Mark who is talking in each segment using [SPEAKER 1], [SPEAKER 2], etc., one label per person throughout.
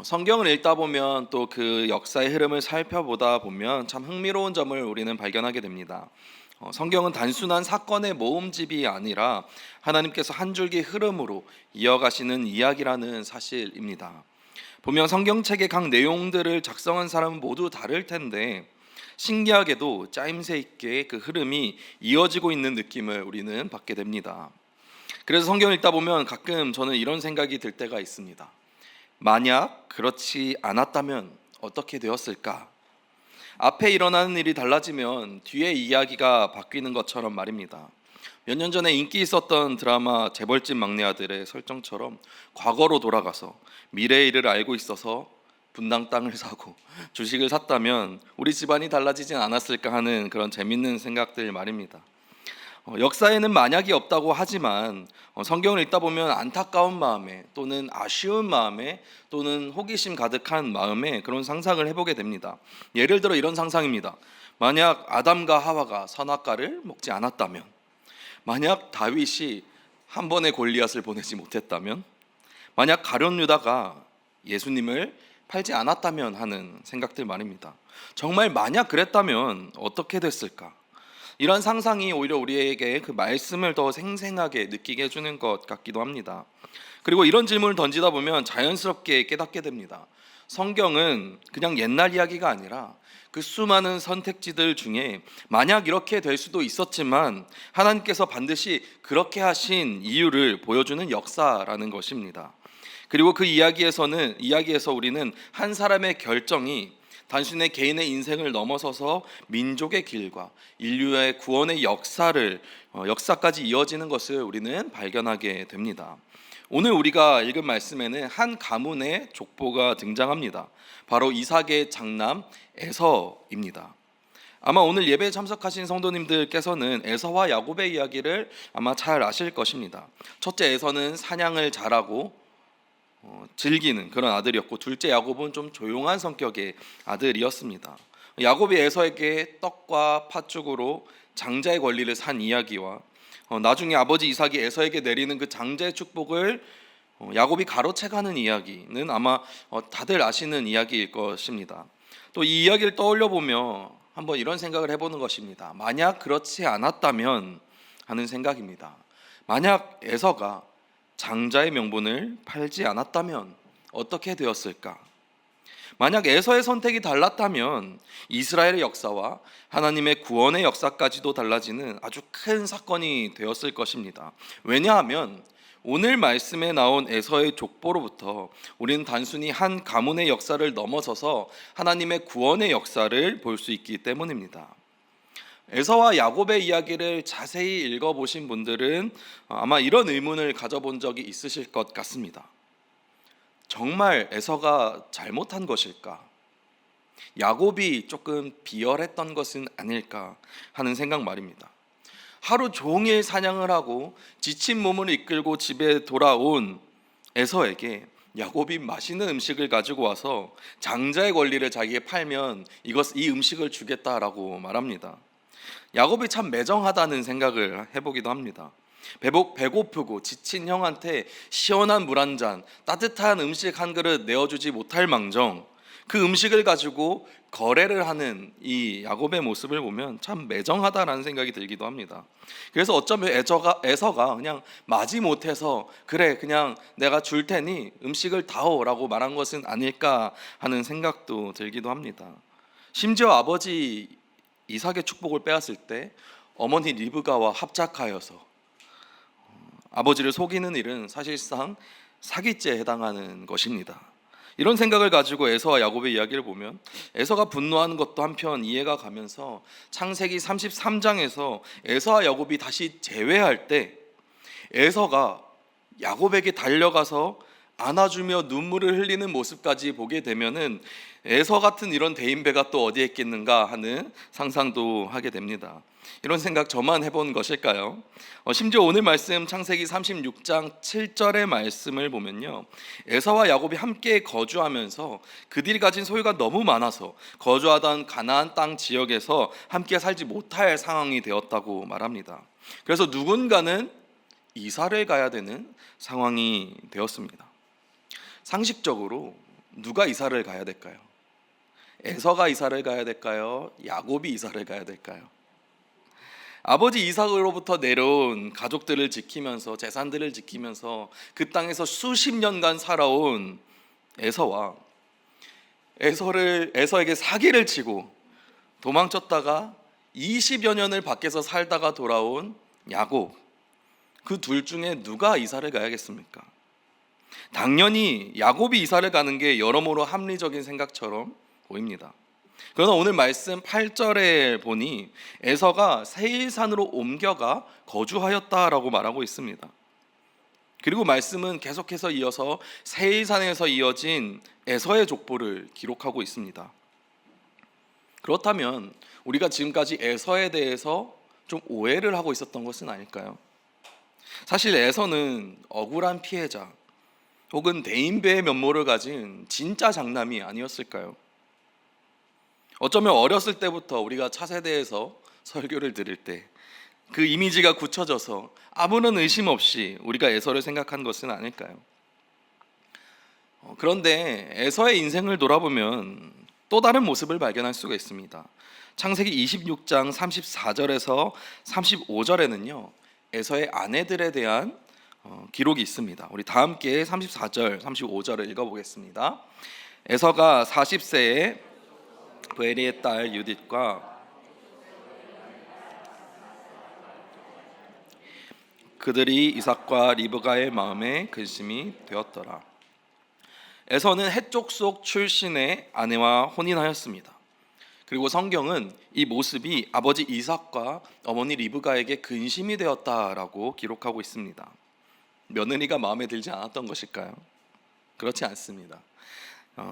[SPEAKER 1] 성경을 읽다 보면 또 그 역사의 흐름을 살펴보다 보면 참 흥미로운 점을 우리는 발견하게 됩니다. 성경은 단순한 사건의 모음집이 아니라 하나님께서 한 줄기 흐름으로 이어가시는 이야기라는 사실입니다. 분명 성경책의 각 내용들을 작성한 사람은 모두 다를 텐데 신기하게도 짜임새 있게 그 흐름이 이어지고 있는 느낌을 우리는 받게 됩니다. 그래서 성경을 읽다 보면 가끔 저는 이런 생각이 들 때가 있습니다. 만약 그렇지 않았다면 어떻게 되었을까? 앞에 일어나는 일이 달라지면 뒤에 이야기가 바뀌는 것처럼 말입니다. 몇 년 전에 인기 있었던 드라마 재벌집 막내 아들의 설정처럼 과거로 돌아가서 미래의 일을 알고 있어서 분당 땅을 사고 주식을 샀다면 우리 집안이 달라지진 않았을까 하는 그런 재밌는 생각들 말입니다. 역사에는 만약이 없다고 하지만 성경을 읽다 보면 안타까운 마음에 또는 아쉬운 마음에 또는 호기심 가득한 마음에 그런 상상을 해보게 됩니다. 예를 들어 이런 상상입니다. 만약 아담과 하와가 선악과를 먹지 않았다면, 만약 다윗이 한 번의 골리앗을 보내지 못했다면, 만약 가룟 유다가 예수님을 팔지 않았다면 하는 생각들 말입니다. 정말 만약 그랬다면 어떻게 됐을까? 이런 상상이 오히려 우리에게 그 말씀을 더 생생하게 느끼게 해주는 것 같기도 합니다. 그리고 이런 질문을 던지다 보면 자연스럽게 깨닫게 됩니다. 성경은 그냥 옛날 이야기가 아니라 그 수많은 선택지들 중에 만약 이렇게 될 수도 있었지만 하나님께서 반드시 그렇게 하신 이유를 보여주는 역사라는 것입니다. 그리고 그 이야기에서 우리는 한 사람의 결정이 단순히 개인의 인생을 넘어서서 민족의 길과 인류의 구원의 역사까지 이어지는 것을 우리는 발견하게 됩니다. 오늘 우리가 읽은 말씀에는 한 가문의 족보가 등장합니다. 바로 이삭의 장남 에서입니다. 아마 오늘 예배에 참석하신 성도님들께서는 에서와 야곱의 이야기를 아마 잘 아실 것입니다. 첫째 에서는 사냥을 잘하고 즐기는 그런 아들이었고, 둘째 야곱은 좀 조용한 성격의 아들이었습니다. 야곱이 에서에게 떡과 팥죽으로 장자의 권리를 산 이야기와 나중에 아버지 이삭이 에서에게 내리는 그 장자의 축복을 야곱이 가로채가는 이야기는 아마 다들 아시는 이야기일 것입니다. 또 이 이야기를 떠올려 보며 한번 이런 생각을 해보는 것입니다. 만약 그렇지 않았다면 하는 생각입니다. 만약 에서가 장자의 명분을 팔지 않았다면 어떻게 되었을까? 만약 에서의 선택이 달랐다면 이스라엘의 역사와 하나님의 구원의 역사까지도 달라지는 아주 큰 사건이 되었을 것입니다. 왜냐하면 오늘 말씀에 나온 에서의 족보로부터 우리는 단순히 한 가문의 역사를 넘어서서 하나님의 구원의 역사를 볼 수 있기 때문입니다. 에서와 야곱의 이야기를 자세히 읽어보신 분들은 아마 이런 의문을 가져본 적이 있으실 것 같습니다. 정말 에서가 잘못한 것일까? 야곱이 조금 비열했던 것은 아닐까 하는 생각 말입니다. 하루 종일 사냥을 하고 지친 몸을 이끌고 집에 돌아온 에서에게 야곱이 맛있는 음식을 가지고 와서 장자의 권리를 자기에 팔면 이 음식을 주겠다라고 말합니다. 야곱이 참 매정하다는 생각을 해보기도 합니다. 배고프고 지친 형한테 시원한 물 한 잔, 따뜻한 음식 한 그릇 내어주지 못할 망정 그 음식을 가지고 거래를 하는 이 야곱의 모습을 보면 참 매정하다라는 생각이 들기도 합니다. 그래서 어쩌면 에서가 그냥 마지못해서 그래 그냥 내가 줄 테니 음식을 다오라고 말한 것은 아닐까 하는 생각도 들기도 합니다. 심지어 아버지 이삭의 축복을 빼앗을 때 어머니 리브가와 합작하여서 아버지를 속이는 일은 사실상 사기죄에 해당하는 것입니다. 이런 생각을 가지고 에서와 야곱의 이야기를 보면 에서가 분노하는 것도 한편 이해가 가면서 창세기 33장에서 에서와 야곱이 다시 재회할 때 에서가 야곱에게 달려가서 안아주며 눈물을 흘리는 모습까지 보게 되면은 에서 같은 이런 대인배가 또 어디에 있겠는가 하는 상상도 하게 됩니다. 이런 생각 저만 해본 것일까요? 심지어 오늘 말씀 창세기 36장 7절의 말씀을 보면요, 에서와 야곱이 함께 거주하면서 그들이 가진 소유가 너무 많아서 거주하던 가나안 땅 지역에서 함께 살지 못할 상황이 되었다고 말합니다. 그래서 누군가는 이사를 가야 되는 상황이 되었습니다. 상식적으로 누가 이사를 가야 될까요? 에서가 이사를 가야 될까요? 야곱이 이사를 가야 될까요? 아버지 이삭으로부터 내려온 가족들을 지키면서 재산들을 지키면서 그 땅에서 수십 년간 살아온 에서와 에서에게 사기를 치고 도망쳤다가 20여 년을 밖에서 살다가 돌아온 야곱, 그 둘 중에 누가 이사를 가야겠습니까? 당연히 야곱이 이사를 가는 게 여러모로 합리적인 생각처럼 보입니다. 그러나 오늘 말씀 8절에 보니 에서가 세일산으로 옮겨가 거주하였다라고 말하고 있습니다. 그리고 말씀은 계속해서 이어서 세일산에서 이어진 에서의 족보를 기록하고 있습니다. 그렇다면 우리가 지금까지 에서에 대해서 좀 오해를 하고 있었던 것은 아닐까요? 사실 에서는 억울한 피해자 혹은 대인배의 면모를 가진 진짜 장남이 아니었을까요? 어쩌면 어렸을 때부터 우리가 차세대에서 설교를 들을 때 그 이미지가 굳혀져서 아무런 의심 없이 우리가 에서를 생각한 것은 아닐까요? 그런데 에서의 인생을 돌아보면 또 다른 모습을 발견할 수가 있습니다. 창세기 26장 34절에서 35절에는요 에서의 아내들에 대한 기록이 있습니다. 우리 다 함께 34절, 35절을 읽어보겠습니다. 에서가 40세에 브에리의 딸 유딧과 그들이 이삭과 리브가의 마음에 근심이 되었더라. 에서는 헷족 속 출신의 아내와 혼인하였습니다. 그리고 성경은 이 모습이 아버지 이삭과 어머니 리브가에게 근심이 되었다라고 기록하고 있습니다. 며느리가 마음에 들지 않았던 것일까요? 그렇지 않습니다.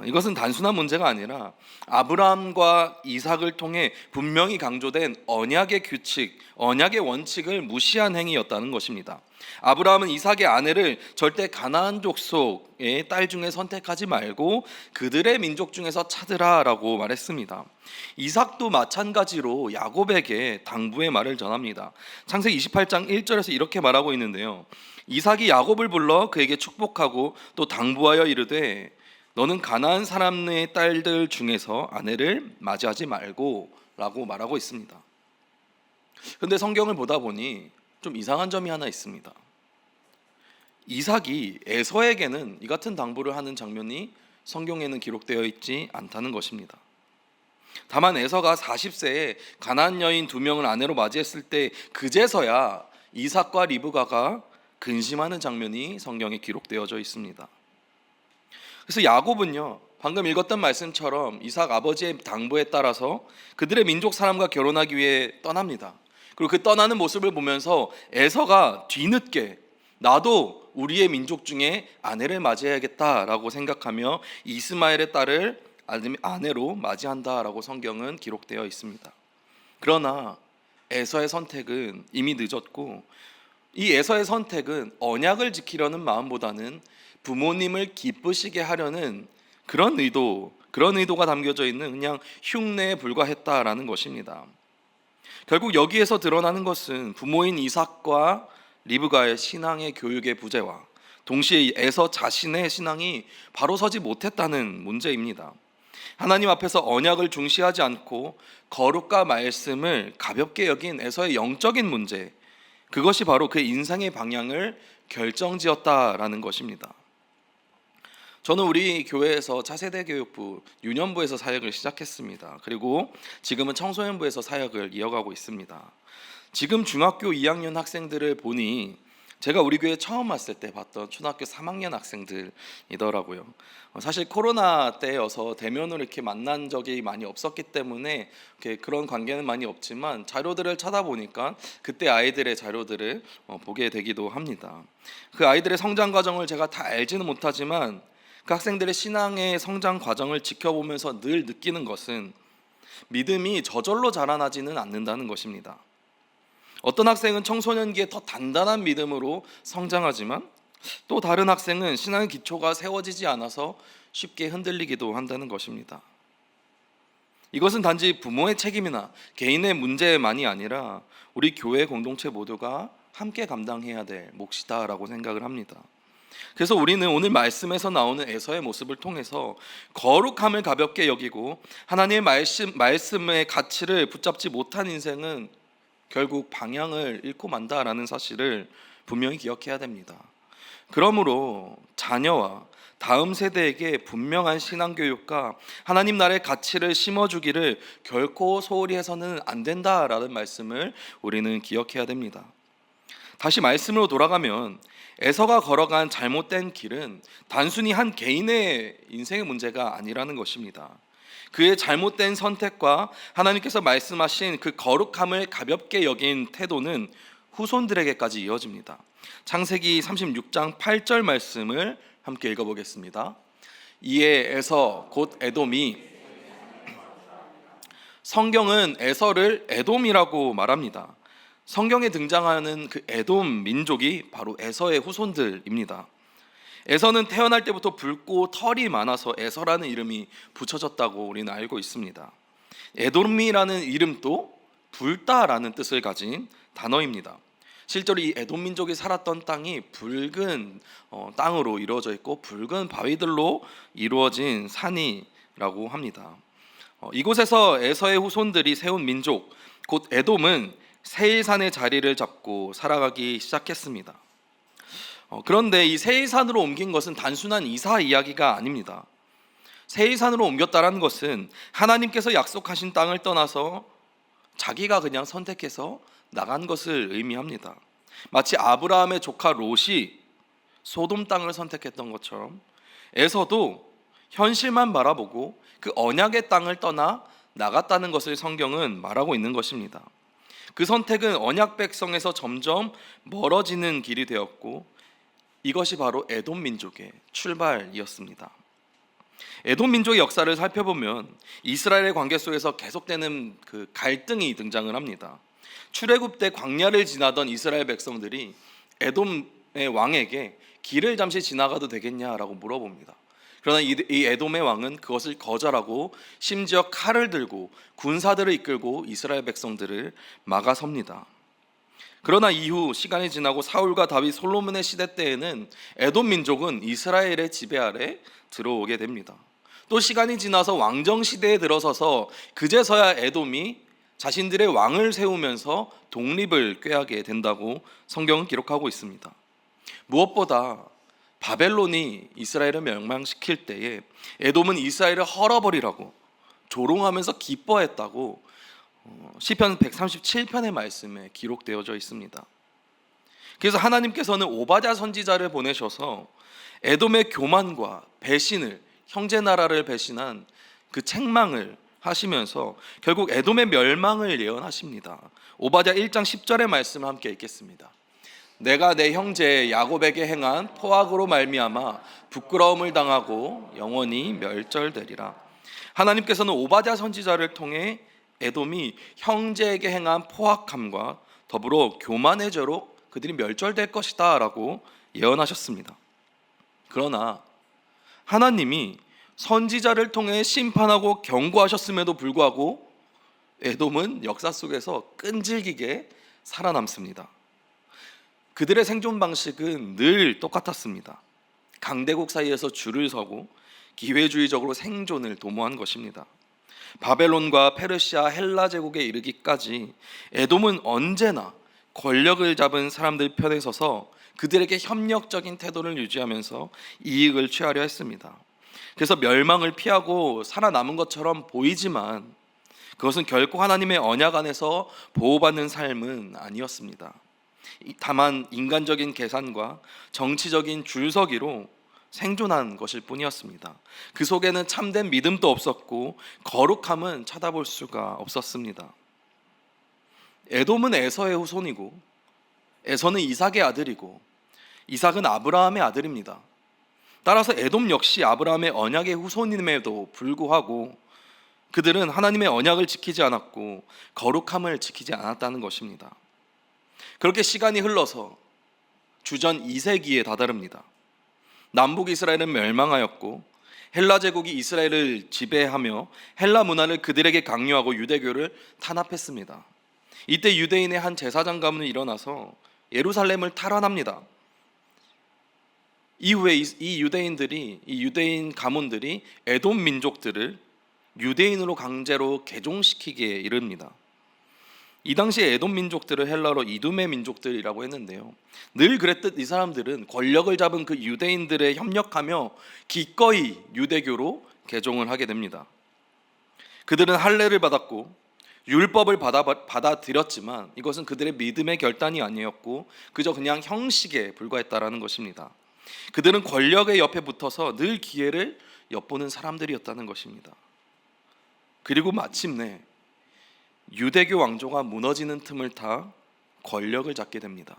[SPEAKER 1] 이것은 단순한 문제가 아니라 아브라함과 이삭을 통해 분명히 강조된 언약의 규칙, 언약의 원칙을 무시한 행위였다는 것입니다. 아브라함은 이삭의 아내를 절대 가나안 족속의 딸 중에 선택하지 말고 그들의 민족 중에서 찾으라라고 말했습니다. 이삭도 마찬가지로 야곱에게 당부의 말을 전합니다. 창세기 28장 1절에서 이렇게 말하고 있는데요. 이삭이 야곱을 불러 그에게 축복하고 또 당부하여 이르되 너는 가나안 사람의 딸들 중에서 아내를 맞이하지 말고 라고 말하고 있습니다. 그런데 성경을 보다 보니 좀 이상한 점이 하나 있습니다. 이삭이 에서에게는 이 같은 당부를 하는 장면이 성경에는 기록되어 있지 않다는 것입니다. 다만 에서가 40세에 가나안 여인 2명을 아내로 맞이했을 때 그제서야 이삭과 리브가가 근심하는 장면이 성경에 기록되어져 있습니다. 그래서 야곱은요 방금 읽었던 말씀처럼 이삭 아버지의 당부에 따라서 그들의 민족 사람과 결혼하기 위해 떠납니다. 그리고 그 떠나는 모습을 보면서 에서가 뒤늦게 나도 우리의 민족 중에 아내를 맞이해야겠다라고 생각하며 이스마엘의 딸을 아내로 맞이한다라고 성경은 기록되어 있습니다. 그러나 에서의 선택은 이미 늦었고 이 에서의 선택은 언약을 지키려는 마음보다는 부모님을 기쁘시게 하려는 그런 의도가 담겨져 있는 그냥 흉내에 불과했다라는 것입니다. 결국 여기에서 드러나는 것은 부모인 이삭과 리브가의 신앙의 교육의 부재와 동시에 에서 자신의 신앙이 바로 서지 못했다는 문제입니다. 하나님 앞에서 언약을 중시하지 않고 거룩과 말씀을 가볍게 여긴 에서의 영적인 문제, 그것이 바로 그 인생의 방향을 결정지었다라는 것입니다. 저는 우리 교회에서 차세대 교육부 유년부에서 사역을 시작했습니다. 그리고 지금은 청소년부에서 사역을 이어가고 있습니다. 지금 중학교 2학년 학생들을 보니 제가 우리 교회 처음 왔을 때 봤던 초등학교 3학년 학생들이더라고요. 사실 코로나 때여서 대면으로 이렇게 만난 적이 많이 없었기 때문에 그런 관계는 많이 없지만 자료들을 찾아보니까 그때 아이들의 자료들을 보게 되기도 합니다. 그 아이들의 성장 과정을 제가 다 알지는 못하지만 그 학생들의 신앙의 성장 과정을 지켜보면서 늘 느끼는 것은 믿음이 저절로 자라나지는 않는다는 것입니다. 어떤 학생은 청소년기에 더 단단한 믿음으로 성장하지만 또 다른 학생은 신앙의 기초가 세워지지 않아서 쉽게 흔들리기도 한다는 것입니다. 이것은 단지 부모의 책임이나 개인의 문제만이 아니라 우리 교회 공동체 모두가 함께 감당해야 될 몫이다라고 생각을 합니다. 그래서 우리는 오늘 말씀에서 나오는 에서의 모습을 통해서 거룩함을 가볍게 여기고 하나님의 말씀의 가치를 붙잡지 못한 인생은 결국 방향을 잃고 만다라는 사실을 분명히 기억해야 됩니다. 그러므로 자녀와 다음 세대에게 분명한 신앙교육과 하나님 나라의 가치를 심어주기를 결코 소홀히 해서는 안 된다라는 말씀을 우리는 기억해야 됩니다. 다시 말씀으로 돌아가면 에서가 걸어간 잘못된 길은 단순히 한 개인의 인생의 문제가 아니라는 것입니다. 그의 잘못된 선택과 하나님께서 말씀하신 그 거룩함을 가볍게 여긴 태도는 후손들에게까지 이어집니다. 창세기 36장 8절 말씀을 함께 읽어보겠습니다. 이에 에서 곧 에돔이, 성경은 에서를 에돔이라고 말합니다. 성경에 등장하는 그 에돔 민족이 바로 에서의 후손들입니다. 에서는 태어날 때부터 붉고 털이 많아서 에서라는 이름이 붙여졌다고 우리는 알고 있습니다. 에돔이라는 이름도 붉다라는 뜻을 가진 단어입니다. 실제로 이 에돔 민족이 살았던 땅이 붉은 땅으로 이루어져 있고 붉은 바위들로 이루어진 산이라고 합니다. 이곳에서 에서의 후손들이 세운 민족 곧 에돔은 세일산의 자리를 잡고 살아가기 시작했습니다. 그런데 이 세일산으로 옮긴 것은 단순한 이사 이야기가 아닙니다. 세일산으로 옮겼다는 것은 하나님께서 약속하신 땅을 떠나서 자기가 그냥 선택해서 나간 것을 의미합니다. 마치 아브라함의 조카 롯이 소돔 땅을 선택했던 것처럼 에서도 현실만 바라보고 그 언약의 땅을 떠나 나갔다는 것을 성경은 말하고 있는 것입니다. 그 선택은 언약 백성에서 점점 멀어지는 길이 되었고 이것이 바로 에돔 민족의 출발이었습니다. 에돔 민족의 역사를 살펴보면 이스라엘의 관계 속에서 계속되는 그 갈등이 등장을 합니다. 출애굽 때 광야를 지나던 이스라엘 백성들이 에돔의 왕에게 길을 잠시 지나가도 되겠냐라고 물어봅니다. 그러나 이 에돔의 왕은 그것을 거절하고 심지어 칼을 들고 군사들을 이끌고 이스라엘 백성들을 막아섭니다. 그러나 이후 시간이 지나고 사울과 다윗, 솔로몬의 시대 때에는 에돔 민족은 이스라엘의 지배 아래 들어오게 됩니다. 또 시간이 지나서 왕정 시대에 들어서서 그제서야 에돔이 자신들의 왕을 세우면서 독립을 꾀하게 된다고 성경은 기록하고 있습니다. 무엇보다 바벨론이 이스라엘을 멸망시킬 때에 에돔은 이스라엘을 헐어버리라고 조롱하면서 기뻐했다고 시편 137편의 말씀에 기록되어져 있습니다. 그래서 하나님께서는 오바댜 선지자를 보내셔서 에돔의 교만과 배신을, 형제 나라를 배신한 그 책망을 하시면서 결국 에돔의 멸망을 예언하십니다. 오바댜 1장 10절의 말씀을 함께 읽겠습니다. 내가 내 형제 야곱에게 행한 포악으로 말미암아 부끄러움을 당하고 영원히 멸절되리라. 하나님께서는 오바댜 선지자를 통해 에돔이 형제에게 행한 포악함과 더불어 교만의 죄로 그들이 멸절될 것이다 라고 예언하셨습니다. 그러나 하나님이 선지자를 통해 심판하고 경고하셨음에도 불구하고 에돔은 역사 속에서 끈질기게 살아남습니다. 그들의 생존 방식은 늘 똑같았습니다. 강대국 사이에서 줄을 서고 기회주의적으로 생존을 도모한 것입니다. 바벨론과 페르시아, 헬라 제국에 이르기까지 에돔은 언제나 권력을 잡은 사람들 편에 서서 그들에게 협력적인 태도를 유지하면서 이익을 취하려 했습니다. 그래서 멸망을 피하고 살아남은 것처럼 보이지만 그것은 결코 하나님의 언약 안에서 보호받는 삶은 아니었습니다. 다만 인간적인 계산과 정치적인 줄서기로 생존한 것일 뿐이었습니다. 그 속에는 참된 믿음도 없었고 거룩함은 찾아볼 수가 없었습니다. 에돔은 에서의 후손이고 에서는 이삭의 아들이고 이삭은 아브라함의 아들입니다. 따라서 에돔 역시 아브라함의 언약의 후손임에도 불구하고 그들은 하나님의 언약을 지키지 않았고 거룩함을 지키지 않았다는 것입니다. 그렇게 시간이 흘러서 주전 2세기에 다다릅니다. 남북 이스라엘은 멸망하였고 헬라 제국이 이스라엘을 지배하며 헬라 문화를 그들에게 강요하고 유대교를 탄압했습니다. 이때 유대인의 한 제사장 가문이 일어나서 예루살렘을 탈환합니다. 이후에 이 유대인들이, 이 유대인 가문들이 에돔 민족들을 유대인으로 강제로 개종시키기에 이릅니다. 이 당시에 에돔 민족들을 헬라로 이두메 민족들이라고 했는데요, 늘 그랬듯 이 사람들은 권력을 잡은 그 유대인들에 협력하며 기꺼이 유대교로 개종을 하게 됩니다. 그들은 할례를 받았고 율법을 받아들였지만 이것은 그들의 믿음의 결단이 아니었고 그저 그냥 형식에 불과했다라는 것입니다. 그들은 권력의 옆에 붙어서 늘 기회를 엿보는 사람들이었다는 것입니다. 그리고 마침내 유대교 왕조가 무너지는 틈을 타 권력을 잡게 됩니다.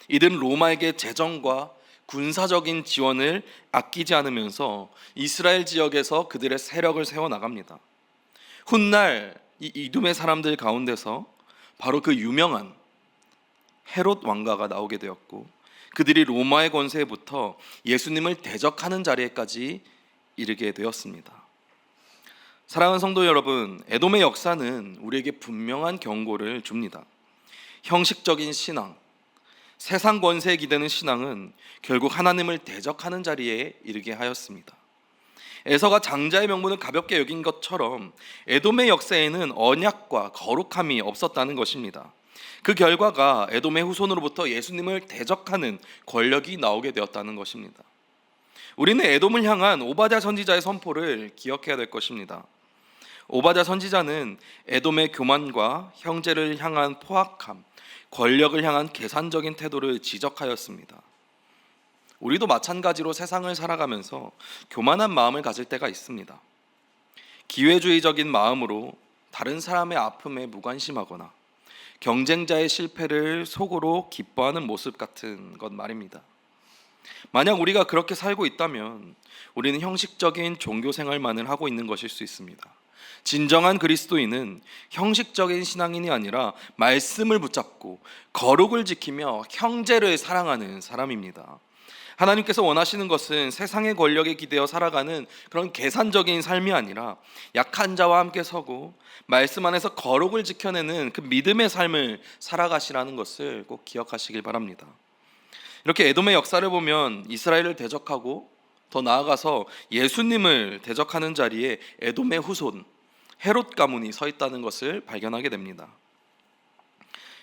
[SPEAKER 1] 이들은 로마에게 재정과 군사적인 지원을 아끼지 않으면서 이스라엘 지역에서 그들의 세력을 세워나갑니다. 훗날 이 이둠의 사람들 가운데서 바로 그 유명한 헤롯 왕가가 나오게 되었고, 그들이 로마의 권세부터 예수님을 대적하는 자리에까지 이르게 되었습니다. 사랑하는 성도 여러분, 에돔의 역사는 우리에게 분명한 경고를 줍니다. 형식적인 신앙, 세상 권세에 기대는 신앙은 결국 하나님을 대적하는 자리에 이르게 하였습니다. 에서가 장자의 명분을 가볍게 여긴 것처럼 에돔의 역사에는 언약과 거룩함이 없었다는 것입니다. 그 결과가 에돔의 후손으로부터 예수님을 대적하는 권력이 나오게 되었다는 것입니다. 우리는 에돔을 향한 오바댜 선지자의 선포를 기억해야 될 것입니다. 오바댜 선지자는 에돔의 교만과 형제를 향한 포악함, 권력을 향한 계산적인 태도를 지적하였습니다. 우리도 마찬가지로 세상을 살아가면서 교만한 마음을 가질 때가 있습니다. 기회주의적인 마음으로 다른 사람의 아픔에 무관심하거나 경쟁자의 실패를 속으로 기뻐하는 모습 같은 것 말입니다. 만약 우리가 그렇게 살고 있다면 우리는 형식적인 종교 생활만을 하고 있는 것일 수 있습니다. 진정한 그리스도인은 형식적인 신앙인이 아니라 말씀을 붙잡고 거룩을 지키며 형제를 사랑하는 사람입니다. 하나님께서 원하시는 것은 세상의 권력에 기대어 살아가는 그런 계산적인 삶이 아니라 약한 자와 함께 서고 말씀 안에서 거룩을 지켜내는 그 믿음의 삶을 살아가시라는 것을 꼭 기억하시길 바랍니다. 이렇게 에돔의 역사를 보면 이스라엘을 대적하고 더 나아가서 예수님을 대적하는 자리에 에돔의 후손 헤롯 가문이 서 있다는 것을 발견하게 됩니다.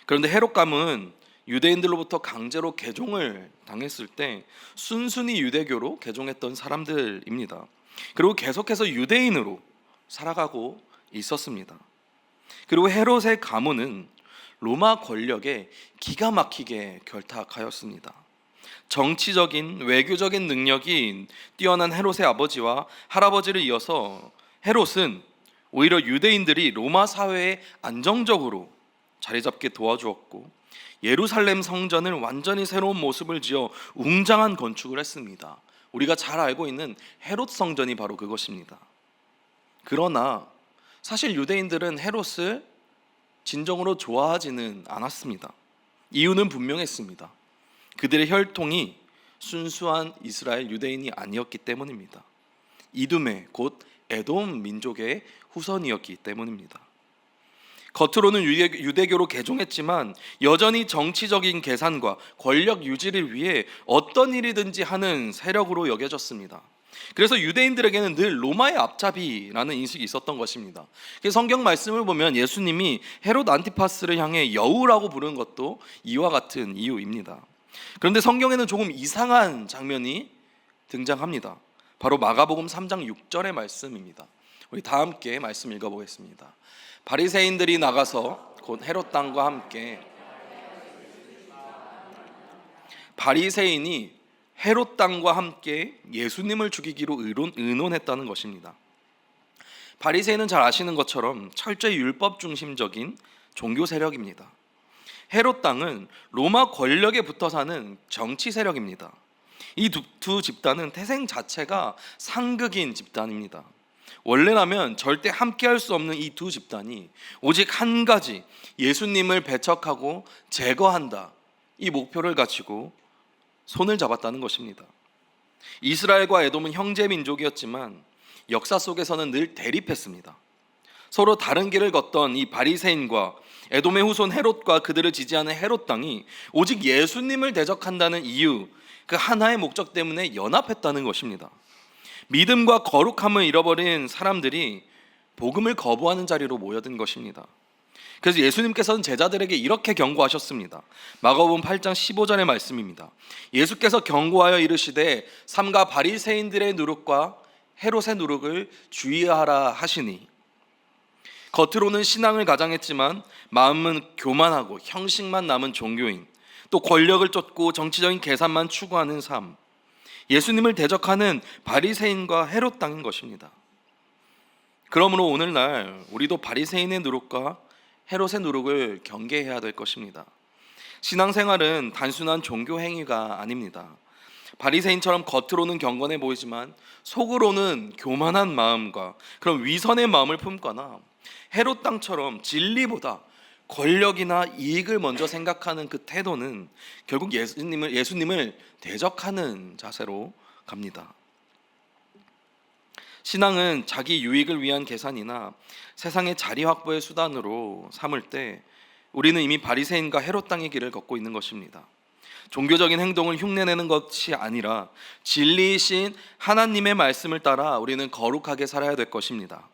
[SPEAKER 1] 그런데 헤롯 가문은 유대인들로부터 강제로 개종을 당했을 때 순순히 유대교로 개종했던 사람들입니다. 그리고 계속해서 유대인으로 살아가고 있었습니다. 그리고 헤롯의 가문은 로마 권력에 기가 막히게 결탁하였습니다. 정치적인 외교적인 능력이 뛰어난 헤롯의 아버지와 할아버지를 이어서 헤롯은 오히려 유대인들이 로마 사회에 안정적으로 자리 잡게 도와주었고 예루살렘 성전을 완전히 새로운 모습을 지어 웅장한 건축을 했습니다. 우리가 잘 알고 있는 헤롯 성전이 바로 그것입니다. 그러나 사실 유대인들은 헤롯을 진정으로 좋아하지는 않았습니다. 이유는 분명했습니다. 그들의 혈통이 순수한 이스라엘 유대인이 아니었기 때문입니다. 이두메 곧 에돔 민족의 후손이었기 때문입니다. 겉으로는 유대교로 개종했지만 여전히 정치적인 계산과 권력 유지를 위해 어떤 일이든지 하는 세력으로 여겨졌습니다. 그래서 유대인들에게는 늘 로마의 앞잡이라는 인식이 있었던 것입니다. 성경 말씀을 보면 예수님이 헤롯 안티파스를 향해 여우라고 부르는 것도 이와 같은 이유입니다. 그런데 성경에는 조금 이상한 장면이 등장합니다. 바로 마가복음 3장 6절의 말씀입니다. 우리 다 함께 말씀 읽어보겠습니다. 바리새인들이 나가서 곧 헤롯 땅과 함께 바리새인이 헤롯 땅과 함께 예수님을 죽이기로 의논했다는 것입니다. 바리새인은 잘 아시는 것처럼 철저히 율법 중심적인 종교 세력입니다. 헤롯 땅은 로마 권력에 붙어 사는 정치 세력입니다. 이 두 집단은 태생 자체가 상극인 집단입니다. 원래라면 절대 함께할 수 없는 이 두 집단이 오직 한 가지, 예수님을 배척하고 제거한다, 이 목표를 가지고 손을 잡았다는 것입니다. 이스라엘과 에돔은 형제 민족이었지만 역사 속에서는 늘 대립했습니다. 서로 다른 길을 걷던 이 바리새인과 에돔의 후손 헤롯과 그들을 지지하는 헤롯 땅이 오직 예수님을 대적한다는 이유, 그 하나의 목적 때문에 연합했다는 것입니다. 믿음과 거룩함을 잃어버린 사람들이 복음을 거부하는 자리로 모여든 것입니다. 그래서 예수님께서는 제자들에게 이렇게 경고하셨습니다. 마가복음 8장 15절의 말씀입니다. 예수께서 경고하여 이르시되 삼가 바리새인들의 누룩과 헤롯의 누룩을 주의하라 하시니, 겉으로는 신앙을 가장했지만 마음은 교만하고 형식만 남은 종교인, 또 권력을 쫓고 정치적인 계산만 추구하는 삶, 예수님을 대적하는 바리새인과 헤롯 당인 것입니다. 그러므로 오늘날 우리도 바리새인의 누룩과 헤롯의 누룩을 경계해야 될 것입니다. 신앙생활은 단순한 종교 행위가 아닙니다. 바리새인처럼 겉으로는 경건해 보이지만 속으로는 교만한 마음과 그런 위선의 마음을 품거나, 헤롯 땅처럼 진리보다 권력이나 이익을 먼저 생각하는 그 태도는 결국 예수님을 대적하는 자세로 갑니다. 신앙은 자기 유익을 위한 계산이나 세상의 자리 확보의 수단으로 삼을 때 우리는 이미 바리새인과 헤롯 땅의 길을 걷고 있는 것입니다. 종교적인 행동을 흉내내는 것이 아니라 진리이신 하나님의 말씀을 따라 우리는 거룩하게 살아야 될 것입니다.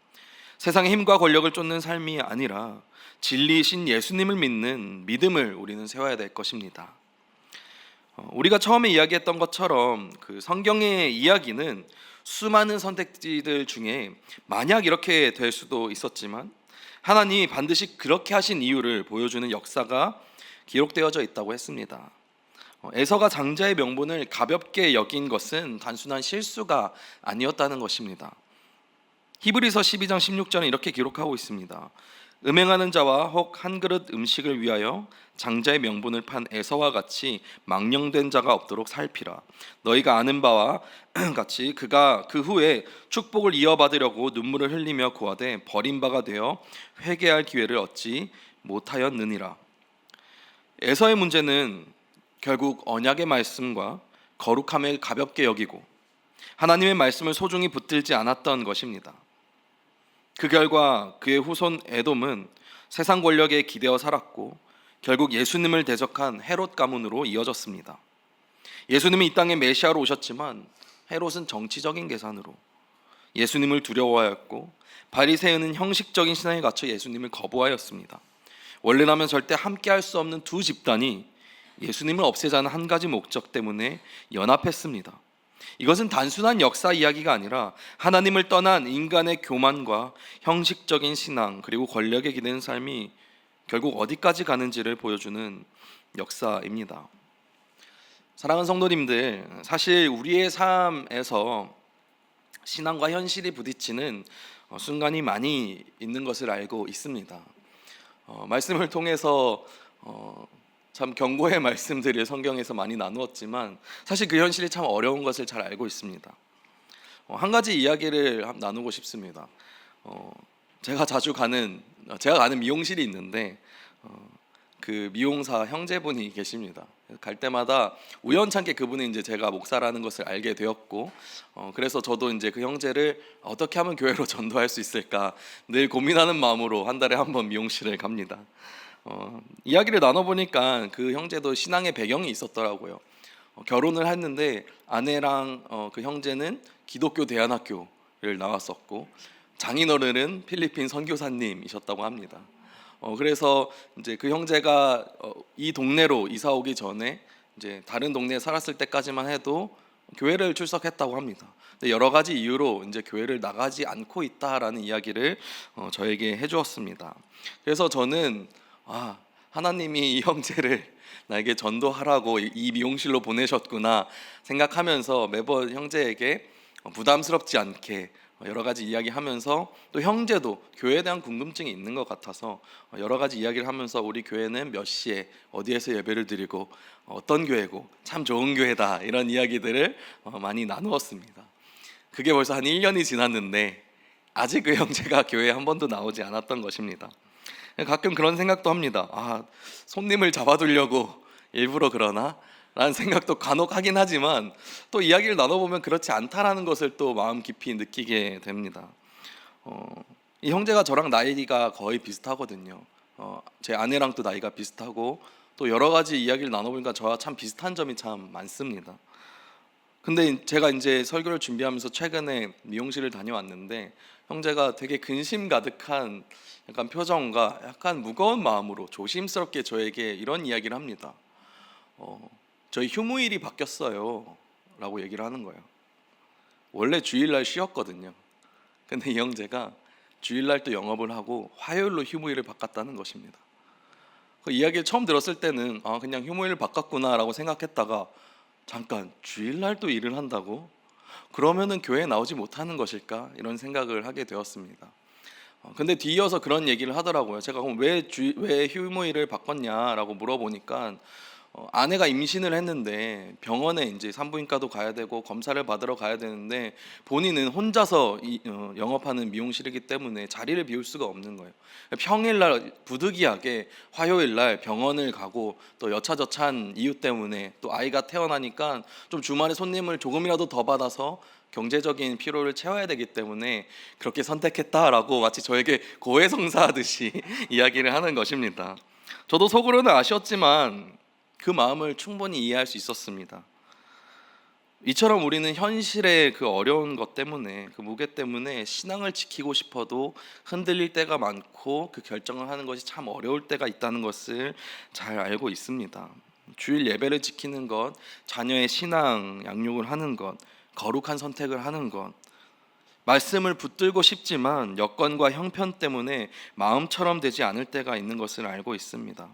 [SPEAKER 1] 세상의 힘과 권력을 쫓는 삶이 아니라 진리이신 예수님을 믿는 믿음을 우리는 세워야 될 것입니다. 우리가 처음에 이야기했던 것처럼 그 성경의 이야기는 수많은 선택지들 중에 만약 이렇게 될 수도 있었지만 하나님이 반드시 그렇게 하신 이유를 보여주는 역사가 기록되어져 있다고 했습니다. 에서가 장자의 명분을 가볍게 여긴 것은 단순한 실수가 아니었다는 것입니다. 히브리서 12장 16절은 이렇게 기록하고 있습니다. 음행하는 자와 혹 한 그릇 음식을 위하여 장자의 명분을 판 에서와 같이 망령된 자가 없도록 살피라. 너희가 아는 바와 같이 그가 그 후에 축복을 이어받으려고 눈물을 흘리며 구하되 버린 바가 되어 회개할 기회를 얻지 못하였느니라. 에서의 문제는 결국 언약의 말씀과 거룩함을 가볍게 여기고 하나님의 말씀을 소중히 붙들지 않았던 것입니다. 그 결과 그의 후손 에돔은 세상 권력에 기대어 살았고 결국 예수님을 대적한 헤롯 가문으로 이어졌습니다. 예수님은 이 땅에 메시아로 오셨지만 헤롯은 정치적인 계산으로 예수님을 두려워하였고, 바리새인은 형식적인 신앙에 갇혀 예수님을 거부하였습니다. 원래라면 절대 함께할 수 없는 두 집단이 예수님을 없애자는 한 가지 목적 때문에 연합했습니다. 이것은 단순한 역사 이야기가 아니라 하나님을 떠난 인간의 교만과 형식적인 신앙, 그리고 권력에 기대는 삶이 결국 어디까지 가는지를 보여주는 역사입니다. 사랑하는 성도님들, 사실 우리의 삶에서 신앙과 현실이 부딪히는 순간이 많이 있는 것을 알고 있습니다. 말씀을 통해서 참 경고의 말씀들을 성경에서 많이 나누었지만 사실 그 현실이 참 어려운 것을 잘 알고 있습니다. 한 가지 이야기를 나누고 싶습니다. 제가 가는 미용실이 있는데 그 미용사 형제분이 계십니다. 갈 때마다 우연찮게 그분이 이제 제가 목사라는 것을 알게 되었고, 그래서 저도 이제 그 형제를 어떻게 하면 교회로 전도할 수 있을까 늘 고민하는 마음으로 한 달에 한 번 미용실을 갑니다. 이야기를 나눠보니까 그 형제도 신앙의 배경이 있었더라고요. 결혼을 했는데 아내랑 그 형제는 기독교 대안학교를 나왔었고, 장인어른은 필리핀 선교사님이셨다고 합니다. 그래서 이제 그 형제가 이 동네로 이사 오기 전에 이제 다른 동네에 살았을 때까지만 해도 교회를 출석했다고 합니다. 근데 여러 가지 이유로 이제 교회를 나가지 않고 있다라는 이야기를 저에게 해주었습니다. 그래서 저는 하나님이 이 형제를 나에게 전도하라고 이 미용실로 보내셨구나 생각하면서 매번 형제에게 부담스럽지 않게 여러 가지 이야기하면서, 또 형제도 교회에 대한 궁금증이 있는 것 같아서 여러 가지 이야기를 하면서 우리 교회는 몇 시에 어디에서 예배를 드리고 어떤 교회고 참 좋은 교회다 이런 이야기들을 많이 나누었습니다. 그게 벌써 한 1년이 지났는데 아직 그 형제가 교회에 한 번도 나오지 않았던 것입니다. 가끔 그런 생각도 합니다. 손님을 잡아두려고 일부러 그러나? 라는 생각도 간혹 하긴 하지만 또 이야기를 나눠보면 그렇지 않다라는 것을 또 마음 깊이 느끼게 됩니다. 이 형제가 저랑 나이가 거의 비슷하거든요. 제 아내랑 또 나이가 비슷하고 또 여러 가지 이야기를 나눠보니까 저와 참 비슷한 점이 참 많습니다. 근데 제가 이제 설교를 준비하면서 최근에 미용실을 다녀왔는데 형제가 되게 근심 가득한 약간 표정과 약간 무거운 마음으로 조심스럽게 저에게 이런 이야기를 합니다. 저희 휴무일이 바뀌었어요 라고 얘기를 하는 거예요. 원래 주일날 쉬었거든요. 근데 이 형제가 주일날 또 영업을 하고 화요일로 휴무일을 바꿨다는 것입니다. 그 이야기를 처음 들었을 때는 그냥 휴무일을 바꿨구나 라고 생각했다가, 잠깐 주일날 또 일을 한다고? 그러면은 교회에 나오지 못하는 것일까? 이런 생각을 하게 되었습니다. 근데 뒤이어서 그런 얘기를 하더라고요. 제가 그럼 왜 휴무일을 바꿨냐라고 물어보니까 아내가 임신을 했는데 병원에 이제 산부인과도 가야 되고 검사를 받으러 가야 되는데 본인은 혼자서 영업하는 미용실이기 때문에 자리를 비울 수가 없는 거예요. 평일날 부득이하게 화요일날 병원을 가고 또 여차저차한 이유 때문에 또 아이가 태어나니까 좀 주말에 손님을 조금이라도 더 받아서 경제적인 피로를 채워야 되기 때문에 그렇게 선택했다라고 마치 저에게 고해성사하듯이 이야기를 하는 것입니다. 저도 속으로는 아쉬웠지만 그 마음을 충분히 이해할 수 있었습니다. 이처럼 우리는 현실의 그 어려운 것 때문에, 그 무게 때문에 신앙을 지키고 싶어도 흔들릴 때가 많고 그 결정을 하는 것이 참 어려울 때가 있다는 것을 잘 알고 있습니다. 주일 예배를 지키는 것, 자녀의 신앙 양육을 하는 것, 거룩한 선택을 하는 것, 말씀을 붙들고 싶지만 여건과 형편 때문에 마음처럼 되지 않을 때가 있는 것을 알고 있습니다.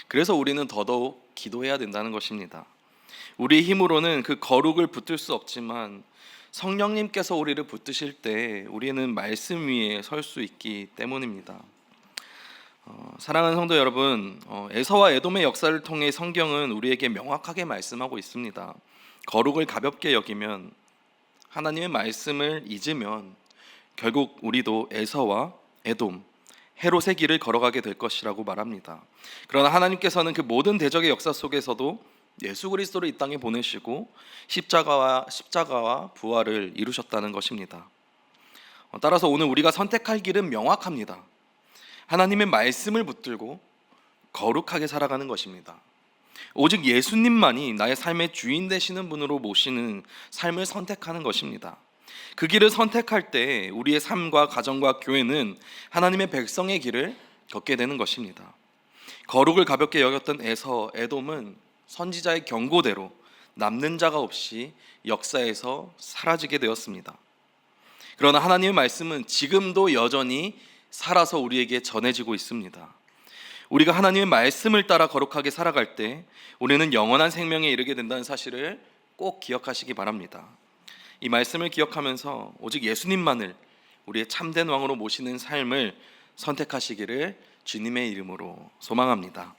[SPEAKER 1] 그래서 우리는 더더욱 기도해야 된다는 것입니다. 우리 힘으로는 그 거룩을 붙들 수 없지만 성령님께서 우리를 붙드실 때 우리는 말씀 위에 설 수 있기 때문입니다. 사랑하는 성도 여러분, 에서와 에돔의 역사를 통해 성경은 우리에게 명확하게 말씀하고 있습니다. 거룩을 가볍게 여기면, 하나님의 말씀을 잊으면 결국 우리도 에서와 에돔, 헤롯의 길을 걸어가게 될 것이라고 말합니다. 그러나 하나님께서는 그 모든 대적의 역사 속에서도 예수 그리스도를 이 땅에 보내시고 십자가와 부활을 이루셨다는 것입니다. 따라서 오늘 우리가 선택할 길은 명확합니다. 하나님의 말씀을 붙들고 거룩하게 살아가는 것입니다. 오직 예수님만이 나의 삶의 주인 되시는 분으로 모시는 삶을 선택하는 것입니다. 그 길을 선택할 때 우리의 삶과 가정과 교회는 하나님의 백성의 길을 걷게 되는 것입니다. 거룩을 가볍게 여겼던 에서, 에돔은 선지자의 경고대로 남는 자가 없이 역사에서 사라지게 되었습니다. 그러나 하나님의 말씀은 지금도 여전히 살아서 우리에게 전해지고 있습니다. 우리가 하나님의 말씀을 따라 거룩하게 살아갈 때 우리는 영원한 생명에 이르게 된다는 사실을 꼭 기억하시기 바랍니다. 이 말씀을 기억하면서 오직 예수님만을 우리의 참된 왕으로 모시는 삶을 선택하시기를 주님의 이름으로 소망합니다.